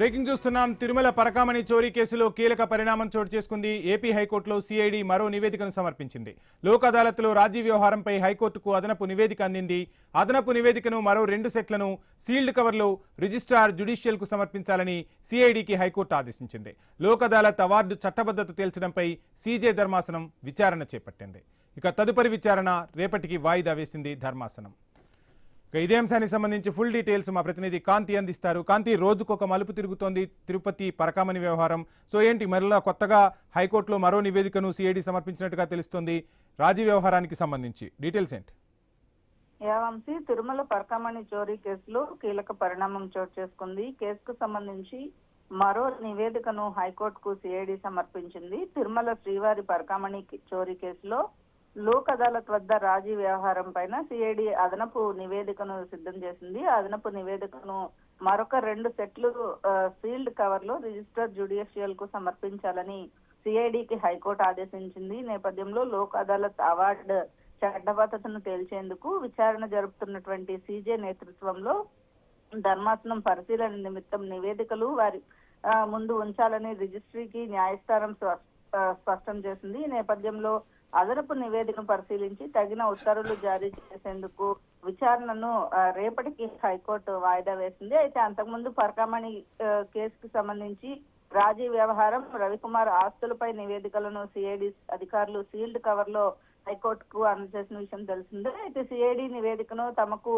Breaking చూస్తున్నాం. తిరుమల పరకామణి చోరీ కేసులో కీలక పరిణామం చోటు చేసుకుంది. ఏపీ హైకోర్టులో సిఐడి మరో నివేదికను సమర్పించింది. లోక్ అదాలత్లో రాజీ వ్యవహారంపై హైకోర్టుకు అదనపు నివేదిక అందింది. అదనపు నివేదికను మరో 2 సెట్లను సీల్డ్ కవర్లో రిజిస్ట్రార్ జ్యుడిషియల్కు సమర్పించాలని సిఐడికి హైకోర్టు ఆదేశించింది. లోక్ అదాలత్ అవార్డు చట్టబద్ధత తేల్చడంపై సీజే ధర్మాసనం విచారణ చేపట్టింది. ఇక తదుపరి విచారణ రేపటికి వాయిదా వేసింది ధర్మాసనం. ఇదే అంశానికి సంబంధించి ఫుల్ డీటెయిల్స్ మా ప్రతినిధి కాంతి అందిస్తారు. కాంతి, రోజుకొక మలుపు తిరుగుతోంది తిరుపతి పరకామణి వ్యవహారం. సో ఏంటి, మరలా కొత్తగా హైకోర్టులో మరో నివేదికను సిఐడి సమర్పించినట్టుగా తెలుస్తోంది. రాజీ వ్యవహారానికి సంబంధించి డీటెయిల్స్ ఏంటి? యావంశీ, తిరుమల పరకామణి చోరీ కేసులో కీలక పరిణామం చోటు చేసుకుంది. కేసుకు సంబంధించి మరో నివేదికను హైకోర్టుకు సిఐడి సమర్పించింది. తిరుమల శ్రీవారి పరకామణి చోరీ కేసులో లోక్ అదాలత్ వద్ద రాజీ వ్యవహారం పైన సిఐడి అదనపు నివేదికను సిద్ధం చేసింది. అదనపు నివేదికను మరొక 2 సెట్లు సీల్డ్ కవర్ లో రిజిస్టర్ జ్యుడిషియల్ కు సమర్పించాలని సిఐడికి హైకోర్టు ఆదేశించింది. ఈ నేపథ్యంలో లోక్ అదాలత్ అవార్డు చట్టబద్ధతను తేల్చేందుకు విచారణ జరుపుతున్నటువంటి సీజే నేతృత్వంలో ధర్మాసనం పరిశీలన నిమిత్తం నివేదికలు వారి ముందు ఉంచాలని రిజిస్ట్రీకి న్యాయస్థానం స్పష్టం చేసింది. ఈ నేపథ్యంలో అదనపు నివేదికను పరిశీలించి తగిన ఉత్తర్వులు జారీ చేసేందుకు విచారణను రేపటికి హైకోర్టు వాయిదా వేసింది. అయితే అంతకుముందు పరకామణి కేసుకు సంబంధించి రాజీ వ్యవహారం, రవికుమార్ ఆస్తులపై నివేదికలను సిఐడి అధికారులు సీల్డ్ కవర్ లో హైకోర్టుకు అందజేసిన విషయం తెలిసిందే. అయితే సిఐడి నివేదికను తమకు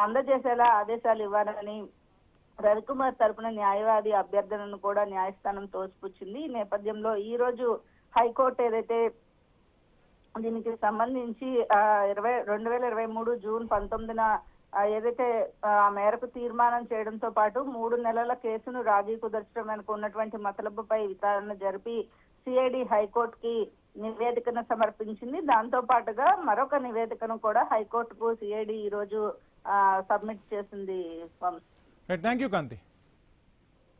అందజేసేలా ఆదేశాలు ఇవ్వాలని రవికుమార్ తరపున న్యాయవాది అభ్యర్థనను కూడా న్యాయస్థానం తోసిపుచ్చింది. ఈ నేపథ్యంలో ఈ రోజు హైకోర్టు ఏదైతే దీనికి సంబంధించి 2023 జూన్ 19న ఏదైతే ఆ మేరకు తీర్మానం చేయడంతో పాటు 3 నెలల కేసును రాజీ కుదర్చడం వెనుక ఉన్నటువంటి మతలబుపై విచారణ జరిపి సిఐడి హైకోర్టుకి నివేదికను సమర్పించింది. దాంతో పాటుగా మరొక నివేదికను కూడా హైకోర్టుకు సిఐడి ఈ రోజు సబ్మిట్ చేసింది. Thank you Kanthi.